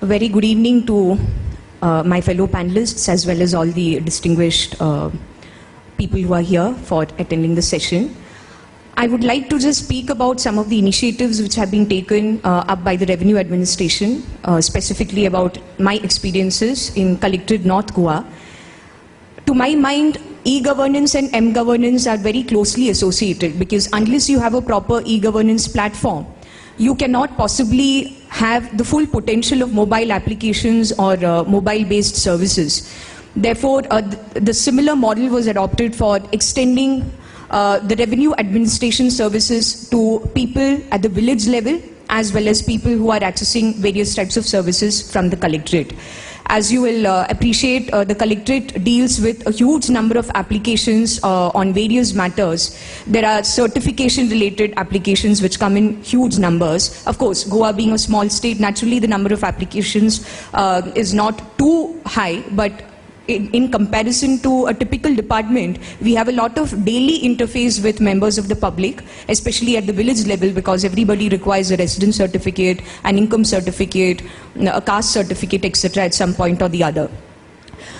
very good evening to my fellow panelists as well as all the distinguished people who are here for attending the session. I would like to just speak about some of the initiatives which have been taken up by the Revenue Administration, specifically about my experiences in Collectorate North Goa. To my mind, e-governance and m-governance are very closely associated, because unless you have a proper e-governance platform, you cannot possibly have the full potential of mobile applications or mobile-based services. Therefore, the similar model was adopted for extending the revenue administration services to people at the village level, as well as people who are accessing various types of services from the collectorate. As you will appreciate, the collectorate deals with a huge number of applications on various matters. There are certification-related applications which come in huge numbers. Of course, Goa being a small state, naturally the number of applications is not too high, but in comparison to a typical department, we have a lot of daily interface with members of the public, especially at the village level, because everybody requires a residence certificate, an income certificate, a caste certificate, etc. at some point or the other.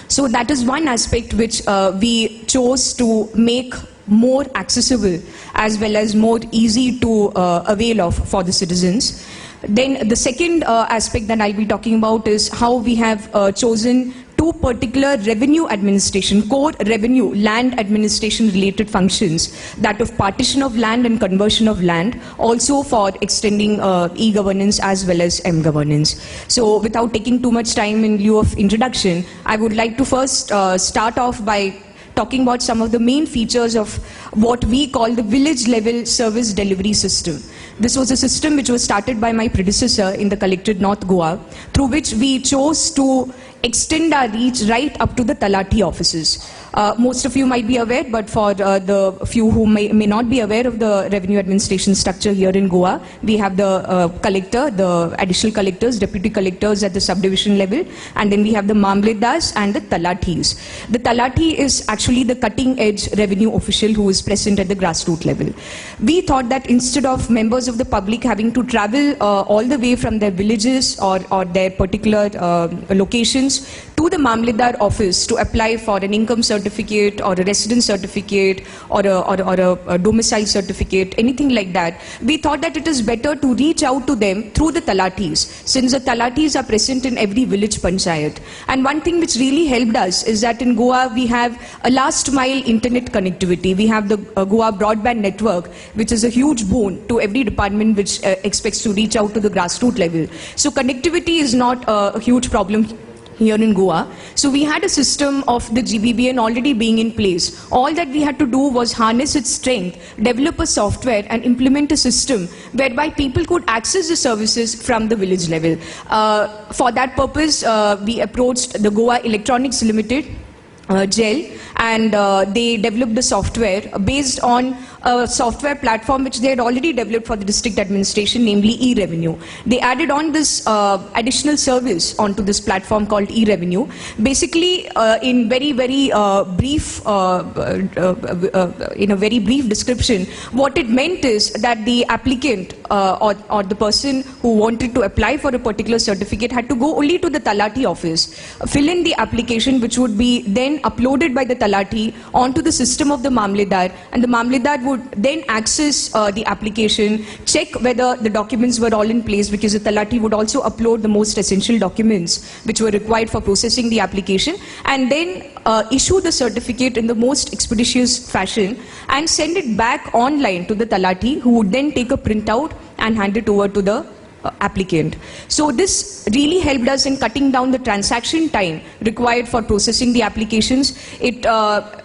So that is one aspect which we chose to make more accessible as well as more easy to avail of for the citizens. Then the second aspect that I'll be talking about is how we have chosen two particular revenue administration, core revenue, land administration related functions, that of partition of land and conversion of land, also for extending e-governance as well as m-governance. So without taking too much time in lieu of introduction, I would like to first start off by talking about some of the main features of what we call the village level service delivery system. This was a system which was started by my predecessor in the Collectorate North Goa, through which we chose to extend our reach right up to the Talati offices. Most of you might be aware, but for the few who may not be aware of the revenue administration structure here in Goa, we have the collector, the additional collectors, deputy collectors at the subdivision level, and then we have the Mamledars and the Talatis. The Talati is actually the cutting edge revenue official who is present at the grassroots level. We thought that instead of members of the public having to travel all the way from their villages or their particular locations to the Mamledar office to apply for an income certificate or a residence certificate or a domicile certificate, anything like that, we thought that it is better to reach out to them through the Talatis, since the Talatis are present in every village panchayat. And one thing which really helped us is that in Goa we have a last mile internet connectivity. We have the Goa broadband network, which is a huge boon to every department which expects to reach out to the grassroots level. So connectivity is not a huge problem here in Goa. So we had a system of the GBBN already being in place. All that we had to do was harness its strength, develop a software and implement a system whereby people could access the services from the village level. For that purpose, we approached the Goa Electronics Limited, GEL, and they developed the software based on a software platform which they had already developed for the district administration, namely e-revenue. They added on this additional service onto this platform called e-revenue. Basically, in very brief, in a very brief description, what it meant is that the applicant or the person who wanted to apply for a particular certificate had to go only to the Talati office, fill in the application, which would be then uploaded by the Talati onto the system of the Mamledar, and the Mamledar would then access the application, check whether the documents were all in place, because the Talati would also upload the most essential documents which were required for processing the application, and then issue the certificate in the most expeditious fashion and send it back online to the Talati, who would then take a printout and hand it over to the applicant. So this really helped us in cutting down the transaction time required for processing the applications. It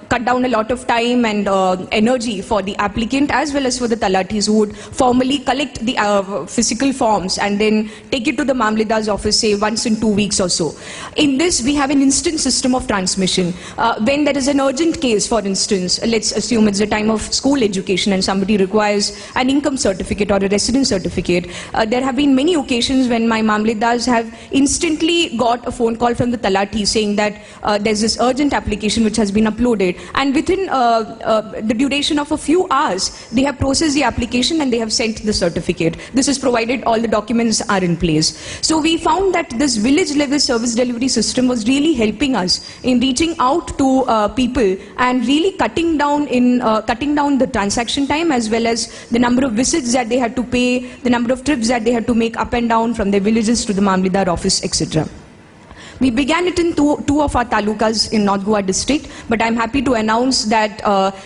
cut down a lot of time and energy for the applicant as well as for the Talatis, who would formally collect the physical forms and then take it to the Mamledar's office, say once in 2 weeks or so. In this, we have an instant system of transmission. When there is an urgent case, for instance, let's assume it's the time of school education and somebody requires an income certificate or a residence certificate, there have been many occasions when my Mamledars have instantly got a phone call from the Talati saying that there's this urgent application which has been uploaded. and within the duration of a few hours, they have processed the application and they have sent the certificate. This is provided all the documents are in place. So we found that this village level service delivery system was really helping us in reaching out to people and really cutting down the transaction time, as well as the number of visits that they had to pay, the number of trips that they had to make up and down from their villages to the Mamlidar office, etc. We began it in two of our talukas in North Goa district, but I'm happy to announce that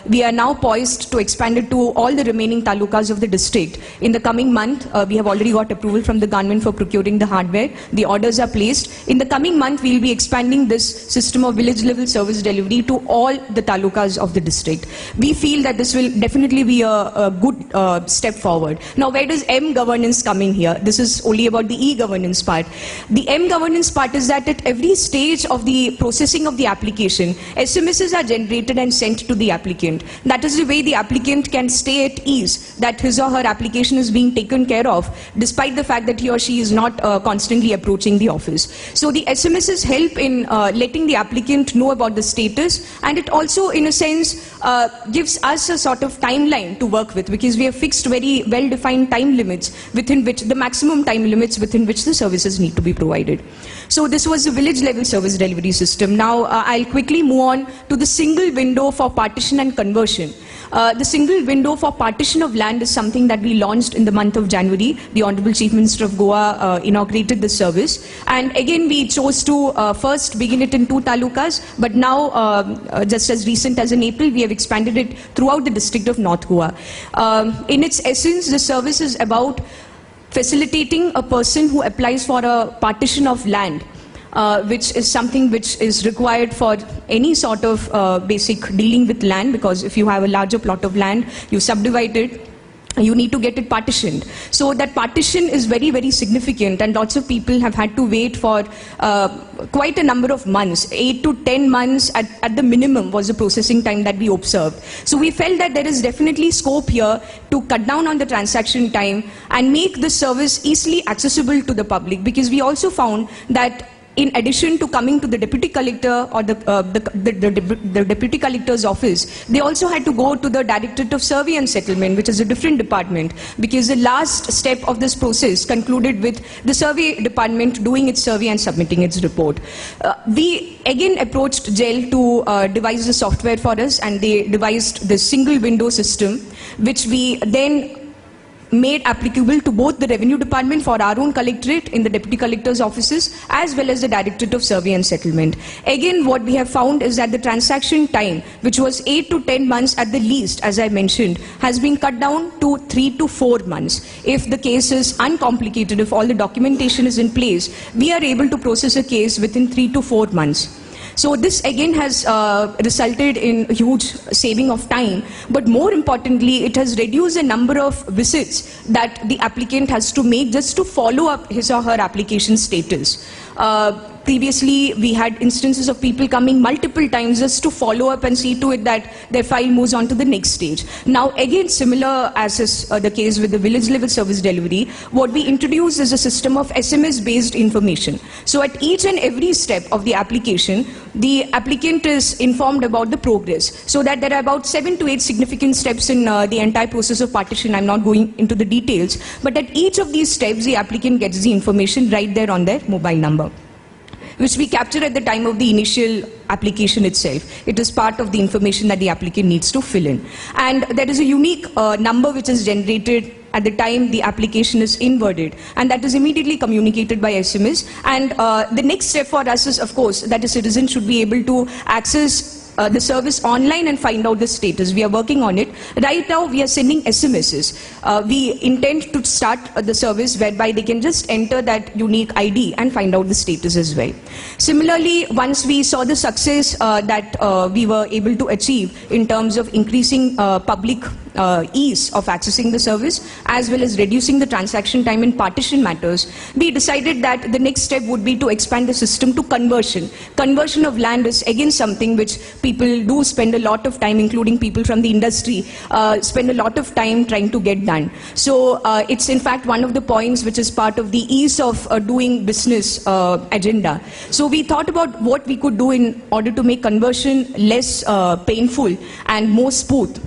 we are now poised to expand it to all the remaining talukas of the district. In the coming month, we have already got approval from the government for procuring the hardware. The orders are placed. In the coming month, we'll be expanding this system of village level service delivery to all the talukas of the district. We feel that this will definitely be a good step forward. Now, where does M-governance come in here? This is only about the E-governance part. The M-governance part is that at every stage of the processing of the application, SMSs are generated and sent to the applicant. That is the way the applicant can stay at ease that his or her application is being taken care of, despite the fact that he or she is not constantly approaching the office. So the SMSs help in letting the applicant know about the status, and it also, in a sense, gives us a sort of timeline to work with, because we have fixed very well-defined time limits within which, the maximum time limits within which the services need to be provided. So this was the village level service delivery system. Now I'll quickly move on to the single window for partition and conversion. The single window for partition of land is something that we launched in the month of January. The Honorable Chief Minister of Goa inaugurated this service. And again, we chose to first begin it in 2 talukas, but now, just as recent as in April, we have expanded it throughout the district of North Goa. In its essence, the service is about facilitating a person who applies for a partition of land, which is something which is required for any sort of basic dealing with land, because if you have a larger plot of land, you subdivide it, you need to get it partitioned. So that partition is very, very significant, and lots of people have had to wait for quite a number of months. 8 to 10 months at the minimum was the processing time that we observed. So we felt that there is definitely scope here to cut down on the transaction time and make the service easily accessible to the public, because we also found that in addition to coming to the deputy collector or the deputy collector's office, they also had to go to the Directorate of Survey and Settlement, which is a different department, because the last step of this process concluded with the survey department doing its survey and submitting its report. We again approached GEL to devise the software for us, and they devised the single window system, which we then made applicable to both the Revenue Department for our own collectorate in the Deputy Collector's offices, as well as the Directorate of Survey and Settlement. Again, what we have found is that the transaction time, which was 8 to 10 months at the least, as I mentioned, has been cut down to 3 to 4 months. If the case is uncomplicated, if all the documentation is in place, we are able to process a case within 3 to 4 months. So this again has resulted in a huge saving of time, but more importantly, it has reduced the number of visits that the applicant has to make just to follow up his or her application status. Previously, we had instances of people coming multiple times just to follow up and see to it that their file moves on to the next stage. Now, again, similar as is the case with the village level service delivery, what we introduced is a system of SMS-based information. So at each and every step of the application, the applicant is informed about the progress, so that there are about 7 to 8 significant steps in the entire process of partition. I'm not going into the details, but at each of these steps, the applicant gets the information right there on their mobile number, which we capture at the time of the initial application itself. It is part of the information that the applicant needs to fill in. And there is a unique number which is generated at the time the application is inwarded, and that is immediately communicated by SMS. And the next step for us is, of course, that a citizen should be able to access the service online and find out the status. We are working on it. Right now, we are sending SMSs. We intend to start the service whereby they can just enter that unique ID and find out the status as well. Similarly, once we saw the success that we were able to achieve in terms of increasing public ease of accessing the service as well as reducing the transaction time in partition matters, we decided that the next step would be to expand the system to conversion. Conversion of land is again something which people do spend a lot of time, including people from the industry, spend a lot of time trying to get done. So it's in fact one of the points which is part of the ease of doing business agenda. So we thought about what we could do in order to make conversion less painful and more smooth.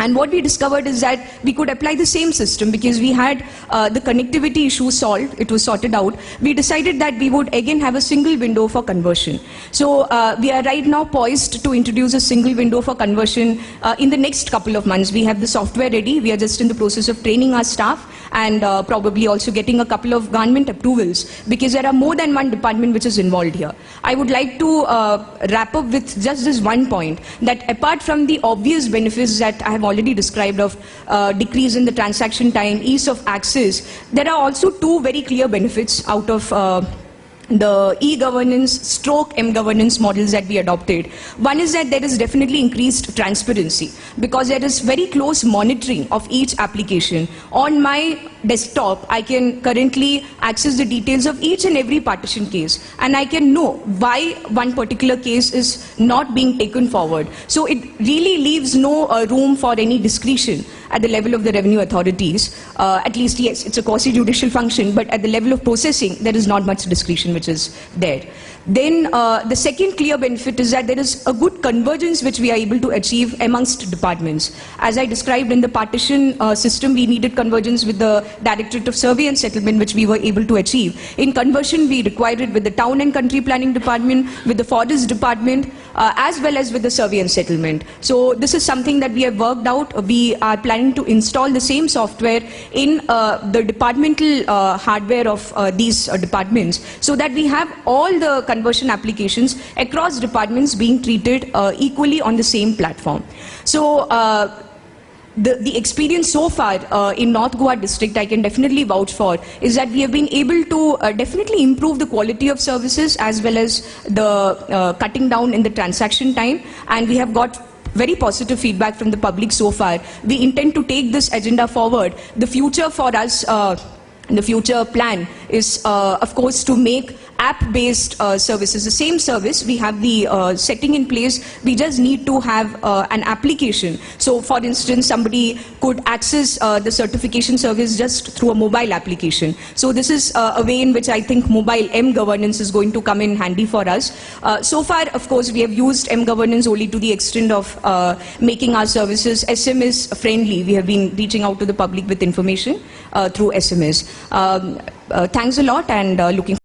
And what we discovered is that we could apply the same system because we had the connectivity issue solved, it was sorted out. We decided that we would again have a single window for conversion. So we are right now poised to introduce a single window for conversion in the next couple of months. We have the software ready, we are just in the process of training our staff and probably also getting a couple of government approvals because there are more than one department which is involved here. I would like to wrap up with just this one point, that apart from the obvious benefits that I have already described of decrease in the transaction time, ease of access, there are also two very clear benefits out of the e-governance stroke m-governance models that we adopted. One is that there is definitely increased transparency because there is very close monitoring of each application. On my desktop, I can currently access the details of each and every partition case and I can know why one particular case is not being taken forward. So it really leaves no room for any discretion at the level of the revenue authorities. At least, yes, it's a quasi-judicial function, but at the level of processing, there is not much discretion which is there. Then the second clear benefit is that there is a good convergence which we are able to achieve amongst departments. As I described in the partition system, we needed convergence with the Directorate of Survey and Settlement, which we were able to achieve. In conversion, we required it with the Town and Country Planning Department, with the Forest Department, as well as with the Survey and Settlement. So this is something that we have worked out. We are planning to install the same software in the departmental hardware of these departments so that we have all the conversion applications across departments being treated equally on the same platform. So the experience so far in North Goa district, I can definitely vouch for, is that we have been able to definitely improve the quality of services as well as the cutting down in the transaction time, and we have got very positive feedback from the public so far. We intend to take this agenda forward. The future for us, the future plan is, of course, to make app-based services. The same service, we have the setting in place, we just need to have an application. So for instance, somebody could access the certification service just through a mobile application. So this is a way in which I think mobile M-governance is going to come in handy for us. So far, of course, we have used M-governance only to the extent of making our services SMS friendly. We have been reaching out to the public with information through SMS. Thanks a lot and looking